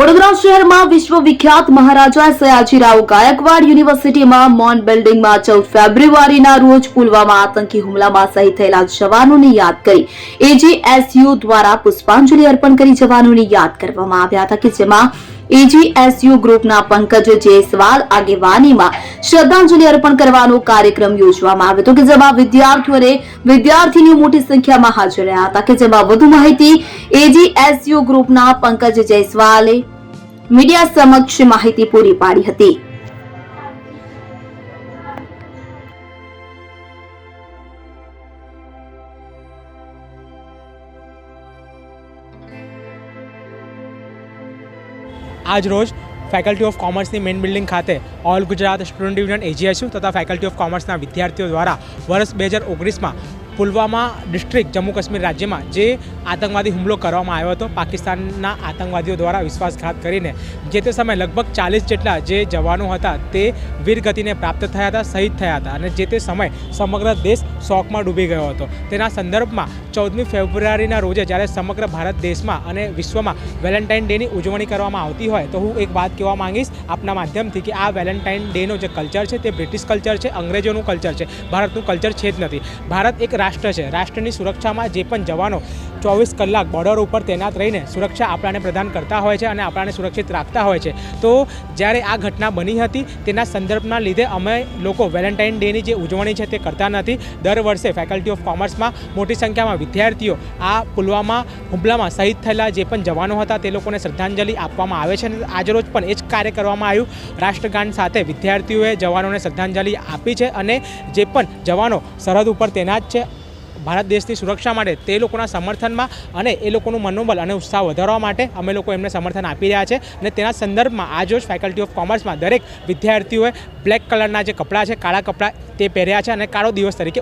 વડોદરા શહેરમાં વિશ્વવિખ્યાત મહારાજા સયાજીરાવ ગાયકવાડ યુનિવર્સિટીમાં મૌન બિલ્ડિંગમાં 14 ફેબ્રુઆરીના રોજ પુલવામા આતંકી હુમલામાં શહીદ થયેલા જવાનોને યાદ કરી એજીએસયુ દ્વારા પુષ્પાંજલિ અર્પણ કરી જવાનોને યાદ કરવામાં આવ્યા હતા કે જેમાં એજીએસયુ ગ્રુપના પંકજ જયસ્વાલ આગેવાનીમાં શ્રદ્ધાંજલિ અર્પણ કરવાનો કાર્યક્રમ યોજવામાં આવ્યો હતો કે જેમાં વિદ્યાર્થીઓ અને વિદ્યાર્થીનીઓ મોટી સંખ્યામાં હાજર રહ્યા હતા કે જેમાં વધુ માહિતી એજીએસયુ ગ્રુપના પંકજ જયસ્વાલે મીડિયા સમક્ષ માહિતી પૂરી પાડી હતી। आज रोज फैकल्टी ऑफ कॉमर्स की मेन बिल्डिंग खाते ऑल गुजरात स्टूडेंट यूनियन एजीएसयू तथा फैकल्टी ऑफ कॉमर्स विद्यार्थीओ द्वारा वर्ष 2019 में पुलवामा डिस्ट्रिक्ट जम्मू काश्मीर राज्य में जे आतंकवादी हुमलो करवामां आव्यो हतो पाकिस्तानना आतंकवादीओ द्वारा विश्वासघात करीने जे ते समय लगभग 40 जेटला जे जवानों हता ते वीरगतिने प्राप्त थया हता, शहीद थया हता अने जे ते समय समग्र देश शोकमां डूबी गयो हतो। तेना संदर्भमां 14મી फेब्रुआरीना रोजे ज्यारे समग्र भारत देशमां अने विश्वमां वेलेंटाइन डेनी उजवणी करवामां आवती होय तो हूँ एक बात कहेवा मांगीश आपना माध्यमथी कि आ वेलेंटाइन डेनो जे कल्चर छे ते ब्रिटिश कल्चर छे, अंग्रेजोनुं कल्चर छे, भारतनुं कल्चर छे ज नथी। भारत एक राष्ट्र है, राष्ट्रनी सुरक्षा में जे पण जवानों 24 कलाक बॉर्डर पर तैनात रहीने सुरक्षा आपणाने प्रदान करता होय छे अने आपणाने सुरक्षित राखता होय छे। तो ज्यारे आ घटना बनी हती तेना संदर्भना लीधे अमे लोको वेलेंटाइन डेनी जे उजवणी छे ते करता नथी। दर वर्षे फैकल्टी ऑफ कॉमर्स में मोटी संख्या में विद्यार्थीओ आ पुलवामा हुमलामां शहीद थयेला जे पण जवानों हता ते लोकोने श्रद्धांजलि आपवामां आवे छे। आजरोज पण ए ज कार्य करवामां आव्युं। राष्ट्रगान साथे विद्यार्थीओए जवानोने श्रद्धांजलि आपी छे अने जे पण जवानों सरहद पर तैनात छे भारत देश की सुरक्षा माटे ते लोकोना समर्थन में अने ए लोकोनुं मनोबल अने उत्साह वधारवा माटे अमे लोको एमने समर्थन आपी रह्या छे। अने तेना संदर्भ में आज रोज फैकल्टी ऑफ कॉमर्स में दरेक विद्यार्थीओए ब्लेक कलरना जे कपड़ा छे, काळा कपड़ा ते पहेर्या छे अने काळो दिवस तरीके